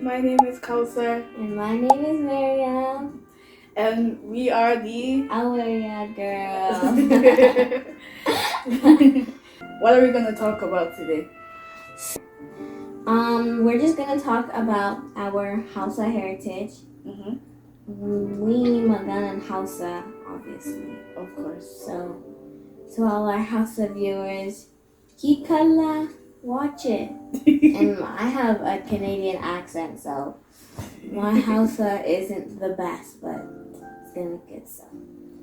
My name is Kausar, And my name is Miriam. and we are the. Arewa girl. What are we gonna talk about today? We're just gonna talk about our Hausa heritage. Mm-hmm. We Maganan Hausa, obviously. Of course. So all our Hausa viewers, Kikala, watch it. And I have a Canadian accent, so my Hausa isn't the best, but it's gonna get so.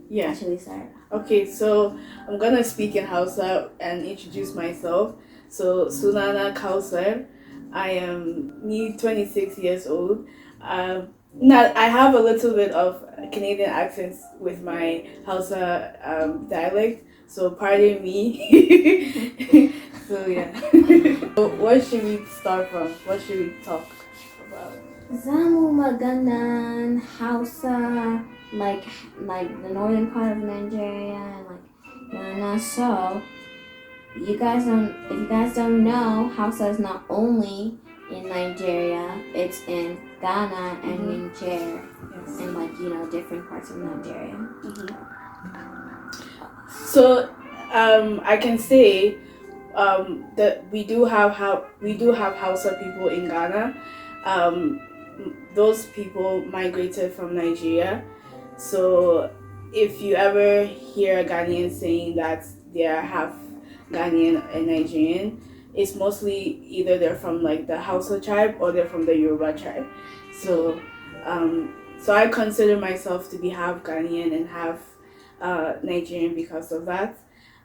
Yeah. Should we start? Okay, so I'm gonna speak in Hausa and introduce myself. So Sunana Kausar. I am 26 years old. I have a little bit of Canadian accents with my Hausa dialect, so pardon me. So yeah. So what should we start from? What should we talk about? Zamu Maganan Hausa, like the northern part of Nigeria and like Ghana. So if you guys don't know, Hausa is not only in Nigeria, it's in Ghana and Niger, Yes. and different parts of Nigeria. So I can say that we do have Hausa people in Ghana. Those people migrated from Nigeria. So if you ever hear a Ghanaian saying that they are half Ghanaian and Nigerian, it's mostly either they're from like the Hausa tribe or they're from the Yoruba tribe. So so I consider myself to be half Ghanaian and half Nigerian because of that.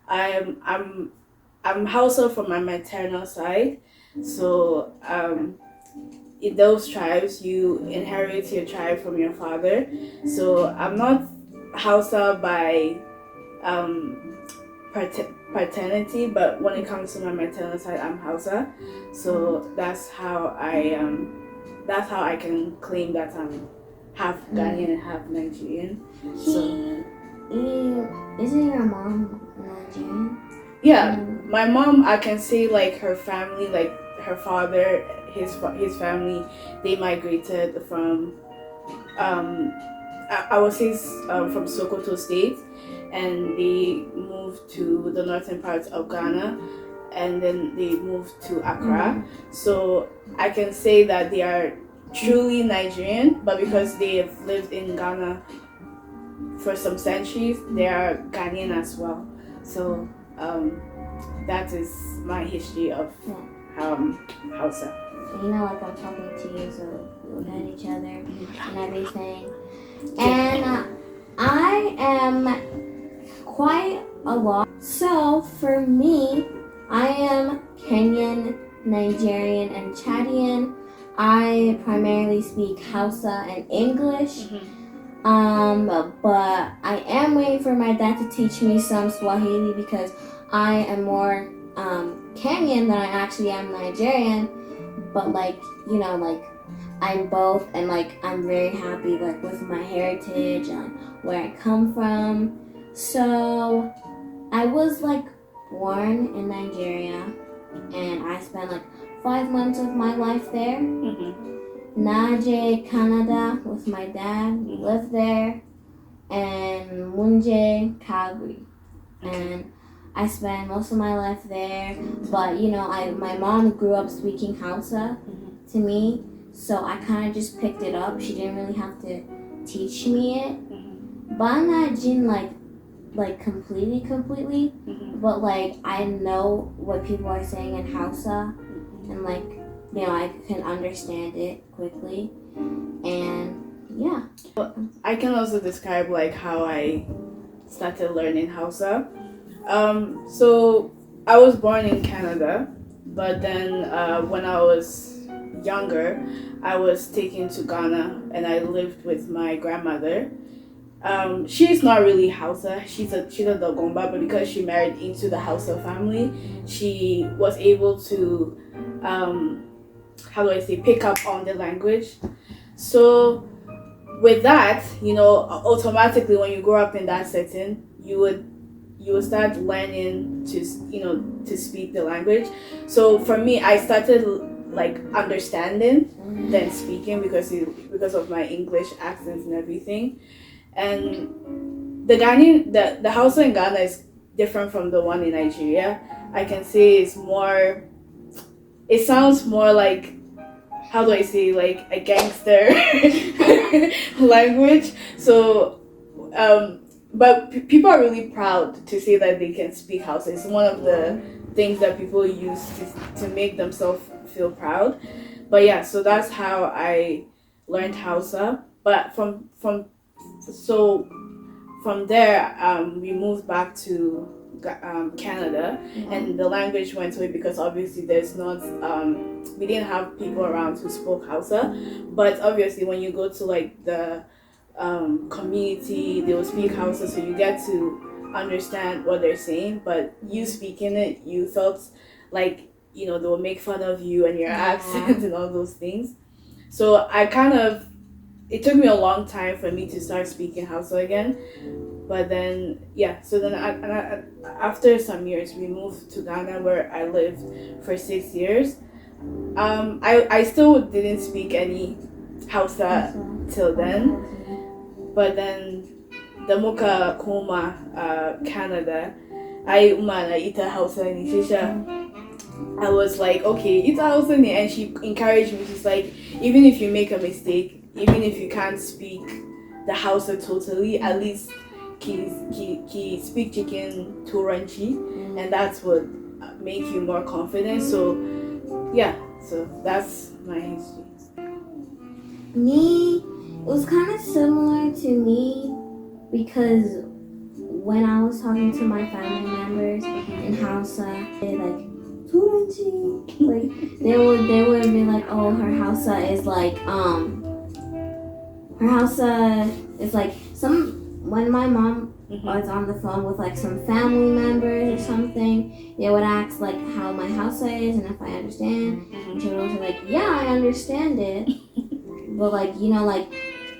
I'm Hausa from my maternal side, so in those tribes you inherit your tribe from your father. So I'm not Hausa by paternity, but when it comes to my maternal side, I'm Hausa. So that's how I can claim that I'm half Ghanaian and half Nigerian. Isn't your mom Nigerian? Yeah, my mom, I can say like her family, like her father, his family, they migrated from I would say from Sokoto State, and they moved to the northern parts of Ghana, and then they moved to Accra. So I can say that they are truly Nigerian, but because they have lived in Ghana for some centuries, they are Ghanaian as well. So that is my history of Hausa. Like I'm talking to you, so we look at each other and everything. And I am quite a lot. So for me, I am Kenyan, Nigerian, and Chadian. I primarily speak Hausa and English. But I am waiting for my dad to teach me some Swahili because I am more Kenyan than I actually am Nigerian. But I'm both, and I'm very happy with my heritage and where I come from. So I was born in Nigeria, and I spent 5 months of my life there. Naje, Canada, with my dad. We lived there. And Munje, Calgary. And I spent most of my life there. But, my mom grew up speaking Hausa to me. So I kind of just picked it up. She didn't really have to teach me it. Bana Jin, completely. But, I know what people are saying in Hausa. And, I can understand it quickly, and yeah. I can also describe how I started learning Hausa. So I was born in Canada, but then when I was younger, I was taken to Ghana and I lived with my grandmother. She's not really Hausa. She's a Dogomba, but because she married into the Hausa family, she was able to pick up on the language. So with that, automatically when you grow up in that setting, you would start learning to speak the language. So for me, I started like understanding than speaking because of my English accents and everything. And the Hausa in Ghana is different from the one in Nigeria. I can say it's more. It sounds more like, how do I say, like a gangster language. So, but people are really proud to say that they can speak Hausa. It's one of the things that people use to make themselves feel proud. But yeah, so that's how I learned Hausa. But so from there, we moved back to Canada, and the language went away because obviously there's not we didn't have people around who spoke Hausa. But obviously, when you go to like the community, they will speak Hausa, so you get to understand what they're saying. But you speaking it, you felt like they will make fun of you and your accent and all those things. So it took me a long time for me to start speaking Hausa again. But then, yeah, so then after some years, we moved to Ghana where I lived for 6 years. I still didn't speak any Hausa till then. But then, the Muka Koma, Canada, I umana ita Hausa ni shisha. I was like, okay, ita Hausa ni, and she encouraged me. She's like, even if you make a mistake, even if you can't speak the Hausa totally, at least ki speak chicken turanchi, and that's what make you more confident. So yeah, so that's my history. Me, it was kind of similar to me because when I was talking to my family members in Hausa, they like turanchi, like they would be like, oh, her Hausa is like when my mom was on the phone with like some family members or something, they would ask like how my Hausa is and if I understand. And she would always be like, yeah, I understand it. But like, like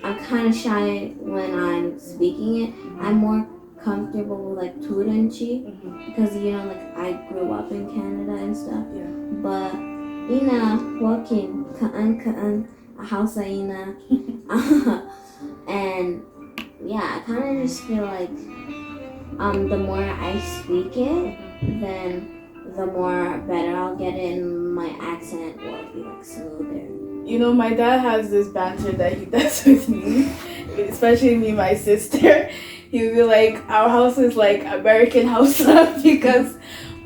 I'm kind of shy when I'm speaking it. I'm more comfortable with like turanchi because like I grew up in Canada and stuff. Yeah. But walking kaan Hausa and yeah, I kind of just feel like the more I speak it, then the more better I'll get it, and my accent will be like smoother. My dad has this banter that he does with me, especially me and my sister. He'll be like, our house is like American Hausa because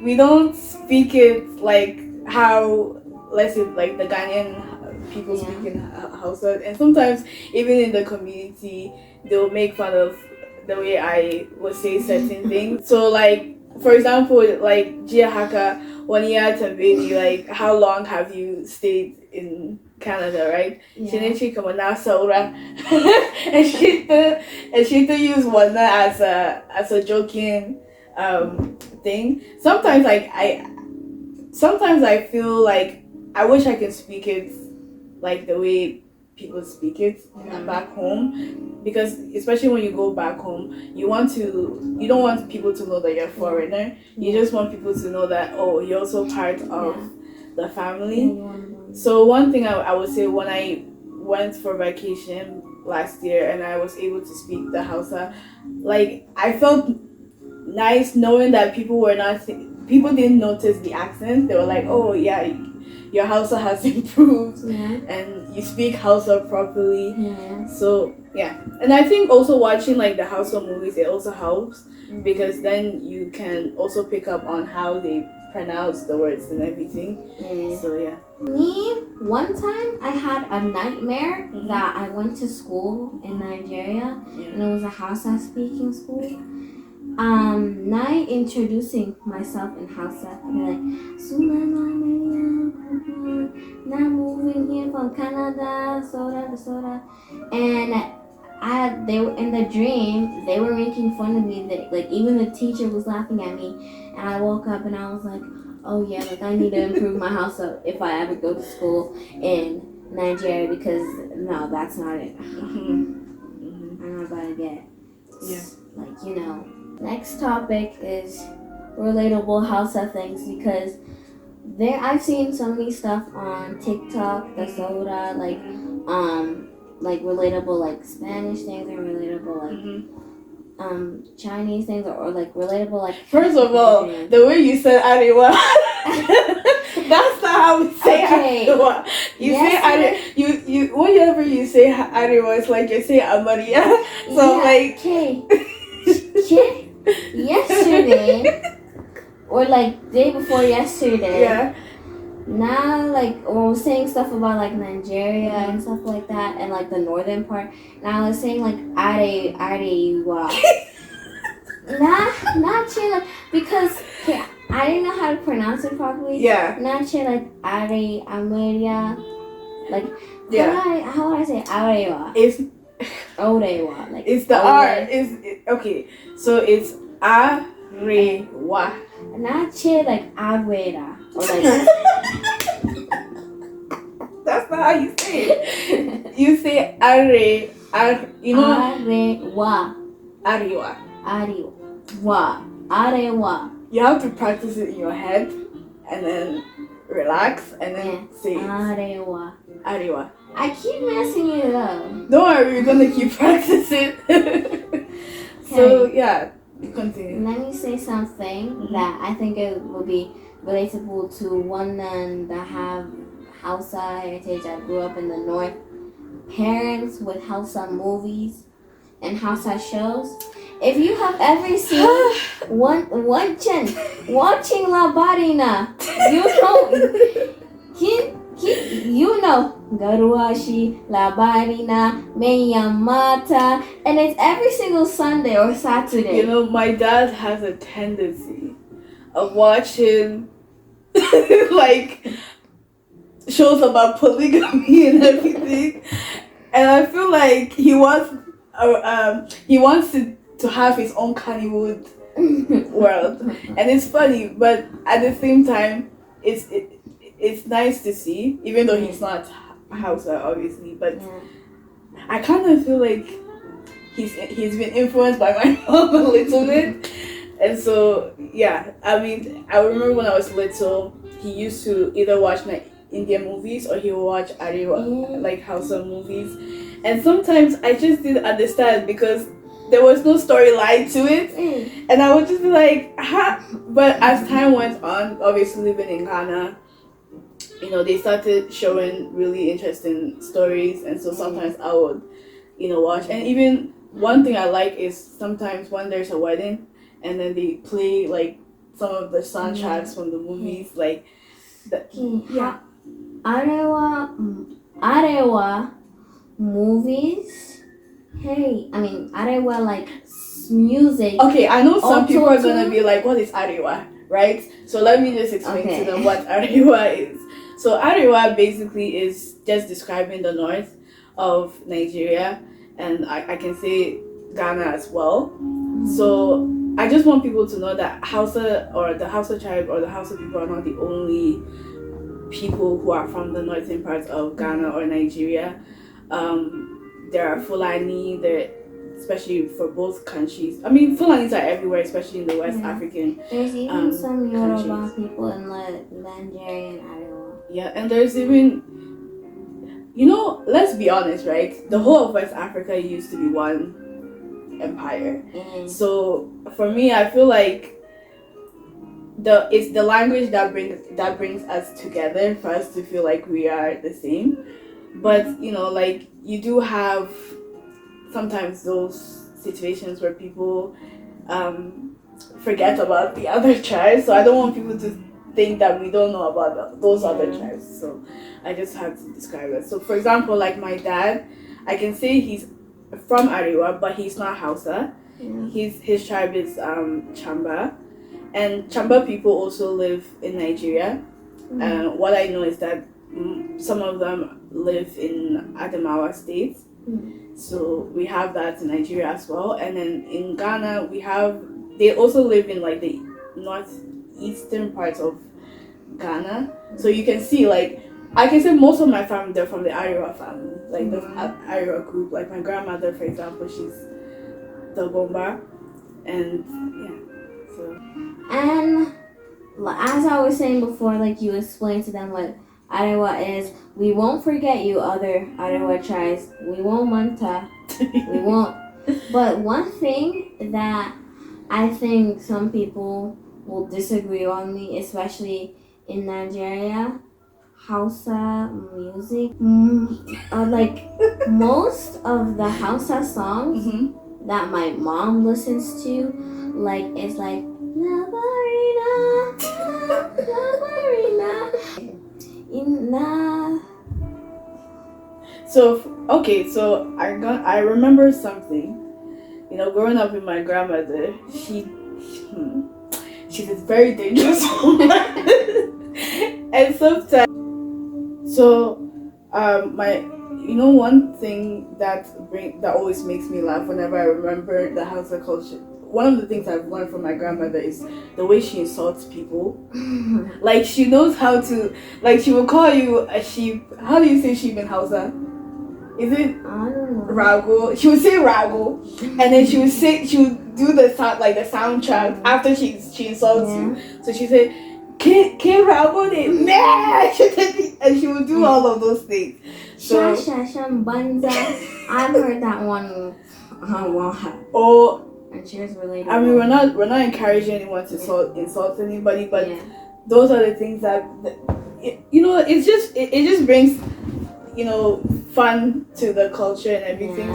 we don't speak it like how, let's say, like the Ghanaian people speak in Hausa. And sometimes, even in the community, they'll make fun of the way I would say certain things. So, like, for example, like, Jia Haka, 1 year to baby, like, how long have you stayed in Canada, right? Yeah. She come on Saura, and she to use one as a joking thing. Sometimes I feel like I wish I could speak it like the way people speak it back home, because especially when you go back home, you don't want people to know that you're a foreigner. You just want people to know that, oh, you're also part of the family. So one thing I would say, when I went for vacation last year and I was able to speak the Hausa, like I felt nice knowing that people didn't notice the accent. They were like, oh yeah, your Hausa has improved and you speak Hausa properly. So yeah, and I think also watching like the Hausa movies, it also helps because then you can also pick up on how they pronounce the words and everything. So yeah. Me, one time I had a nightmare that I went to school in Nigeria and it was a Hausa speaking school. Night introducing myself in Hausa, I'd be like, Sunana Maria, now moving here from Canada, soda. And they were in the dream, they were making fun of me. Like even the teacher was laughing at me, and I woke up and I was like, oh yeah, like I need to improve my Hausa if I ever go to school in Nigeria, because no, that's not it. I'm not gonna get Next topic is relatable Hausa things, because there I've seen so many stuff on TikTok, the soda, like relatable like Spanish things or relatable like Chinese things or like relatable like First of all, the way you said Arewa, that's not how we say Arewa. You say Arewa, you whenever you say Arewa, it's like you say Amaria. So like yesterday or like day before yesterday. Yeah. Now, like, when I was saying stuff about, like, Nigeria and stuff like that, and, like, the northern part, now I was saying, like, Arewa. Not like, because, okay, I didn't know how to pronounce it properly. Yeah. Not like, Ameria. Like, yeah. how would I say Arewa? It's Orewa. Like, it's the R. Okay, so it's Arewa. Not like, Arewa. Or like, that's not how you say it. You say you know. Arewa. Arewa. You have to practice it in your head, and then relax, and then say it. Arewa. I keep messing it up. Don't worry, we're gonna keep practicing. So yeah, continue. Let me say something that I think it will be relatable to women that have Hausa heritage that grew up in the north. Parents with Hausa movies and Hausa shows. If you have ever seen watching La Barina, you know Garuashi, La Barina, Meyamata, and it's every single Sunday or Saturday. You know, my dad has a tendency of watching like shows about polygamy and everything, and I feel like he wants to have his own Kannywood world, and it's funny, but at the same time, it's nice to see, even though he's not Hausa, obviously, but I kind of feel like he's been influenced by my mom a little bit. And so, yeah, I mean, I remember when I was little, he used to either watch like Indian movies or he would watch Arewa, like Hausa movies. And sometimes I just didn't understand because there was no storyline to it. And I would just be like, ha! But as time went on, obviously living in Ghana, you know, they started showing really interesting stories. And so sometimes I would, you know, watch. And even one thing I like is sometimes when there's a wedding, and then they play like some of the soundtracks from the movies, like Arewa movies. Hey, I mean Arewa like music. Okay, I know some people are gonna be like, "What is Arewa?" Right? So let me just explain to them what Arewa is. So Arewa basically is just describing the north of Nigeria, and I can say Ghana as well. So I just want people to know that Hausa or the Hausa tribe or the Hausa people are not the only people who are from the northern parts of Ghana or Nigeria. There are Fulani, especially for both countries. I mean, Fulanis are everywhere, especially in the West African. There's even some Yoruba people in Nigeria and Arewa. Yeah, and there's even, you know, let's be honest, right? The whole of West Africa used to be one empire. So for me, I feel like it's the language that brings us together for us to feel like we are the same. But you know, like you do have sometimes those situations where people forget about the other tribes. So I don't want people to think that we don't know about those other tribes. So I just have to describe it. So for example, like my dad, I can say he's from Arewa, but he's not Hausa. His tribe is Chamba, and Chamba people also live in Nigeria. And what I know is that some of them live in Adamawa State. So we have that in Nigeria as well. And then in Ghana, they also live in like the northeastern parts of Ghana. So you can see, like, I can say most of my family, they're from the Arewa family, like the Arewa group. Like my grandmother, for example, she's the Bomba, and yeah. So. And as I was saying before, like you explained to them what Arewa is. We won't forget you, other Arewa tribes. We won't manta. We won't. But one thing that I think some people will disagree on me, especially in Nigeria, Hausa music. Like most of the Hausa songs that my mom listens to, like it's like La Barina, La Barina. So I remember something. You know, growing up with my grandmother, she's a very dangerous woman, and sometimes. So, one thing that always makes me laugh whenever I remember the Hausa culture. One of the things I've learned from my grandmother is the way she insults people. Like she knows how to, like she will call you a sheep. How do you say sheep in Hausa? Is it I don't know. Rago? She would say Rago, and then she would do the sound, like the soundtrack after she insults you. So she said, "Ke Rago de nah," and she would do all of those things. So Banza. I've heard that one. Oh. And she was really. I mean, we're not encouraging anyone to insult anybody, but those are the things that it just brings fun to the culture and everything.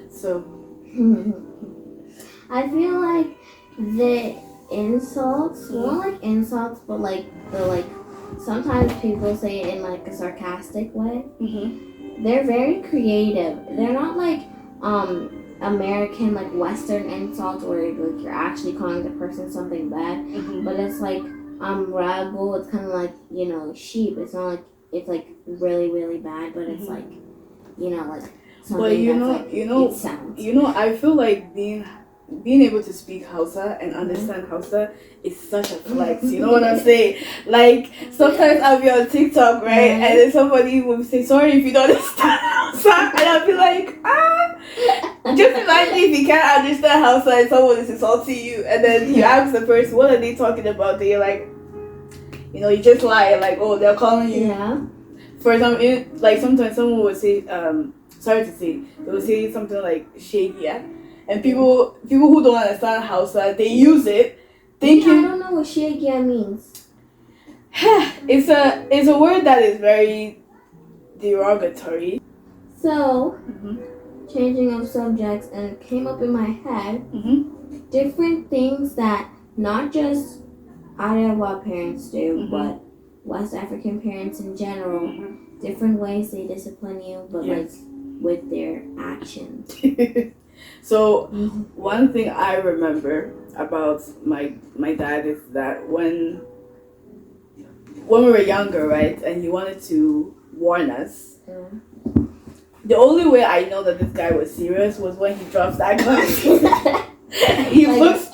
So I feel like the insults, not like insults, but like sometimes people say it in like a sarcastic way. They're very creative. They're not like American, like Western insults where like you're actually calling the person something bad, but it's like rago. It's kind of like sheep. It's not like it's like really really bad, but it's like like something it sounds. I feel like being able to speak Hausa and understand Hausa is such a flex. You know what I'm saying? Like sometimes I'll be on TikTok, right, and then somebody will say, "Sorry if you don't understand Hausa," and I'll be like, Just imagine if you can't understand Hausa and someone is insulting you, and then you ask the person, "What are they talking about?" Then you're like, you just lie, like, "Oh, they're calling you." Yeah. For example, like sometimes someone would say, sorry to say, they would say something like "shagia," and people who don't understand Hausa, they use it, thinking. I don't know what shagia means. It's a word that is very derogatory. So, changing of subjects, and it came up in my head, different things that not just Arewa parents do, but West African parents in general, different ways they discipline you, but like with their actions. So one thing I remember about my dad is that when we were younger, right, and he wanted to warn us, the only way I know that this guy was serious was when he drops that gun. He looks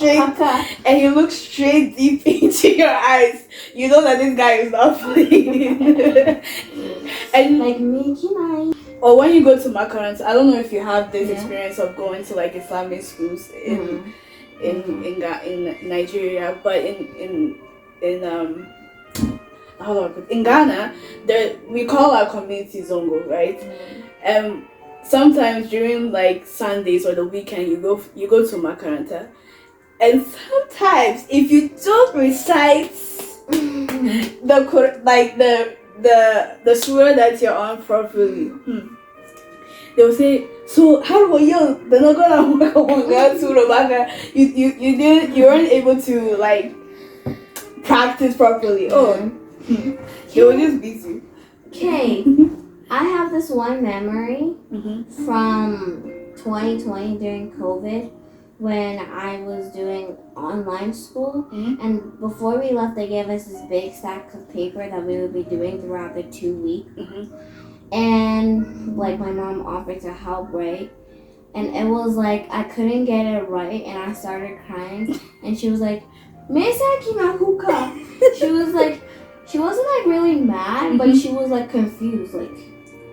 straight deep into your eyes. You know that this guy is not playing. And like making eyes. Or when you go to Makarant, I don't know if you have this experience of going to like Islamic schools in Nigeria, but in Ghana, we call our community Zongo, right? Sometimes during like Sundays or the weekend, you go to Makaranta, and sometimes if you don't recite the surah that you're on properly, they will say, "So how were you? They're not gonna you weren't able to like practice properly." They will just beat you. Okay. I have this one memory from 2020 during COVID when I was doing online school, and before we left they gave us this big stack of paper that we would be doing throughout the 2 weeks, and like my mom offered to help, right, and it was like I couldn't get it right and I started crying, and she was like, "Mesaki Mahuka." She wasn't like really mad, but she was like confused, like.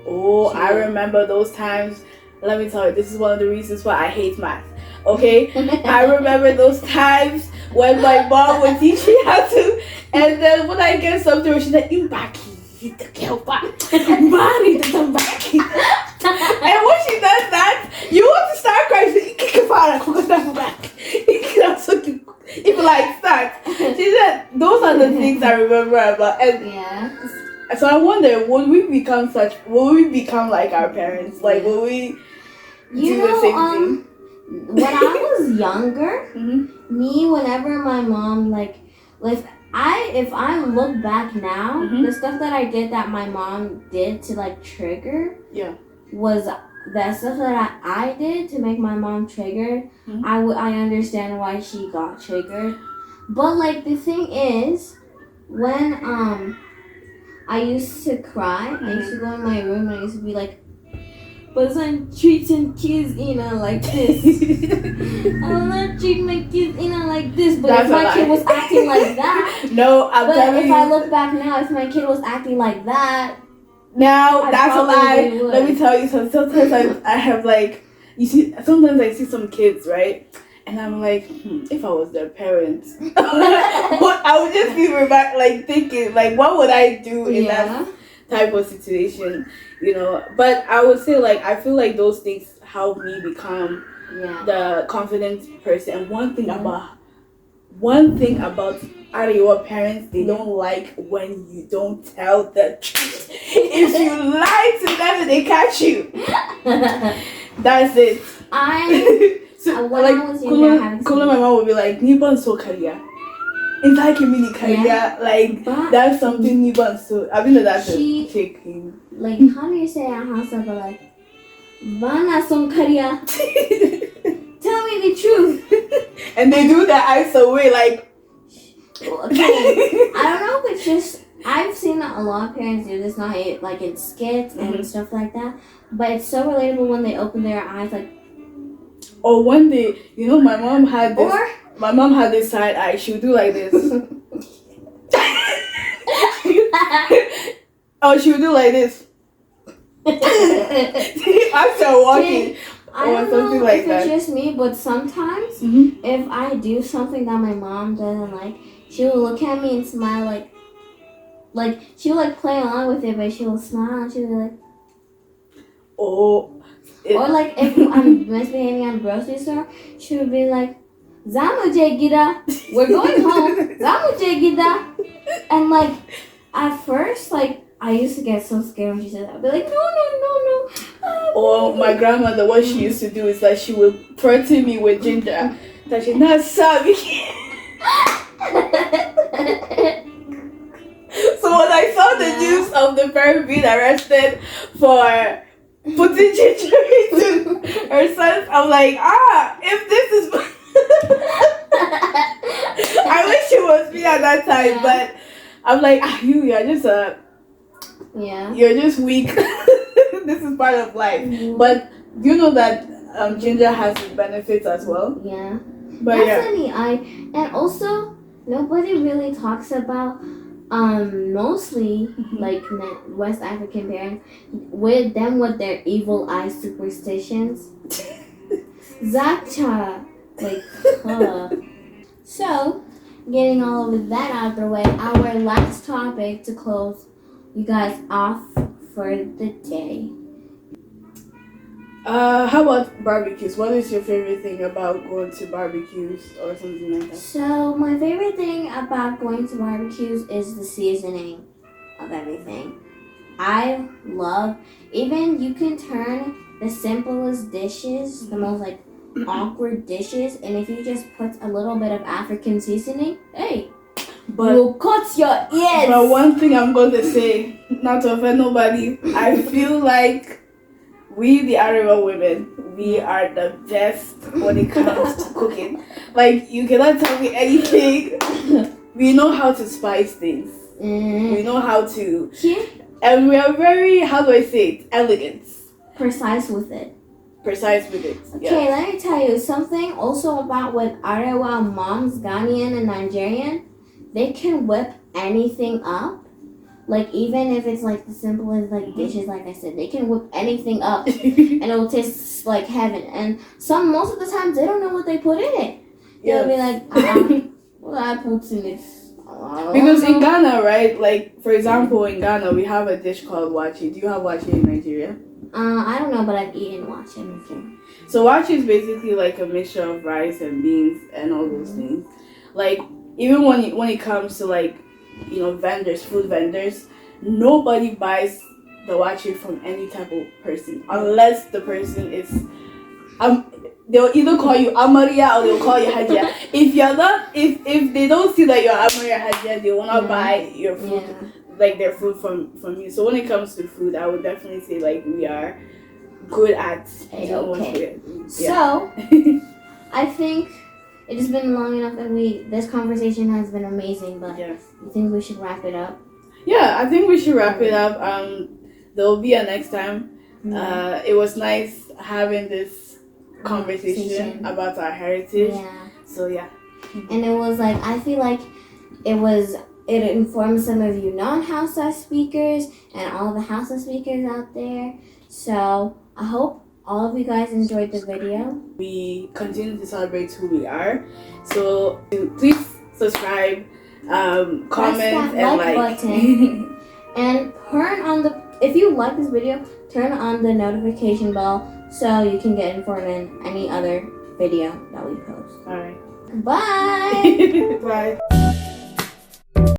Oh, I remember those times. Let me tell you, this is one of the reasons why I hate math. Okay? I remember those times when my mom would teach me how to And then when I get something, she's like, "You back, you the girl back, marry the back." And when she does that, you want to start crying. She's like, "Kick your father, cook that back." If like that, she said, those are the things I remember about. And Yeah. so I wonder, would we become like our parents? Like, will we You do the know, same thing? when I was younger, Mm-hmm. me, whenever my mom if I look back now, Mhm. the stuff that I did that my mom did to like trigger Yeah. was that stuff that I did to make my mom triggered. Mhm. I understand why she got triggered, but like the thing is, when I used to cry, I used to go in my room and I used to be like, but I'm treating kids, like this. I'm not treating my kids, like this. But That's if my kid was acting like that, No, I'm but telling if you. I look back now, if my kid was acting like that, Now I that's a lie. probably would. Let me tell you. Sometimes I have like, you see. Sometimes I see some kids, right? And I'm like, if I was their parents, I would just be thinking, like, what would I do in that type of situation, But I would say, like, I feel like those things help me become the confident person. And one thing about Arewa parents, they don't like when you don't tell the truth. If you lie to them and they catch you, that's it. When I was younger, Kula, my mom would be like, "Niban so kariya." It's like a mini kariya. Like, that's something Niban so. I mean, that's a taking. Like, how do you say a house of like, Vana son kariya? Tell me the truth. And they do their eyes away, like. Okay, I don't know if it's just I've seen a lot of parents do this now, like in skits and stuff like that. But it's so relatable when they open their eyes, like. Or one day, my mom had this. My mom had this side eye. She would do like this. Oh, she would do like this. After walking. I don't something know like if that. it's just me, but sometimes if I do something that my mom doesn't like, she will look at me and smile like she will like play along with it, but she will smile and she will be like, or like if I'm misbehaving at a grocery store, she would be like, Zamu je gida, we're going home. Zamu je gida, and like at first, like I used to get so scared when she said that. I'd be like, no. Or my grandmother, what she used to do is that she would threaten me with ginger. That she's not sorry. So when I saw the news of the parent being arrested for putting ginger into her son, I'm like, if this is. I wish it was me at that time, but I'm like, you're just you're just weak. This is part of life. But do you know that ginger has its benefits as well? Yeah. But definitely. And also nobody really talks about mostly like West African parents with their evil eye superstitions. Zacha, like, So, getting all of that out of the way, our last topic to close you guys off for the day. How about barbecues? What is your favorite thing about going to barbecues or something like that? So my favorite thing about going to barbecues is the seasoning of everything. I love, even you can turn the simplest dishes, the most like awkward dishes, and if you just put a little bit of African seasoning, you'll cut your ears. But one thing I'm going to say, not to offend nobody, I feel like we, the Arewa women, we are the best when it comes to cooking. Like, you cannot tell me anything. We know how to spice things. We know how to. And we are very, how do I say it, elegant. Precise with it. Okay, let me tell you something also about with Arewa moms, Ghanaian and Nigerian. They can whip anything up. Like, even if it's like the simplest like dishes, like I said, they can whip anything up and it will taste like heaven. And most of the times they don't know what they put in it. They'll be like, well, I put in it. Because in Ghana, right? Like for example, in Ghana we have a dish called wachi. Do you have wachi in Nigeria? I don't know, but I've eaten wachi before. So wachi is basically like a mixture of rice and beans and all those things. Like even when it comes to like vendors, food vendors, nobody buys the wachi from any type of person unless the person is they'll either call you Amaria or they'll call you Hajia. If you're not, if they don't see that you're Amaria Hajia, they will not buy your food, like their food from you. So when it comes to food, I would definitely say like we are good at okay. So I think it has been long enough that this conversation has been amazing, but you think we should wrap it up? Yeah, I think we should wrap it up. There will be a next time. It was nice having this conversation about our heritage. So yeah. And it was like, I feel like it informed some of you non-Hausa speakers and all the Hausa speakers out there. So I hope all of you guys enjoyed the video. We continue to celebrate who we are. So please subscribe, comment, and like button. And if you like this video, turn on the notification bell so you can get informed in any other video that we post. Alright. Bye! Bye.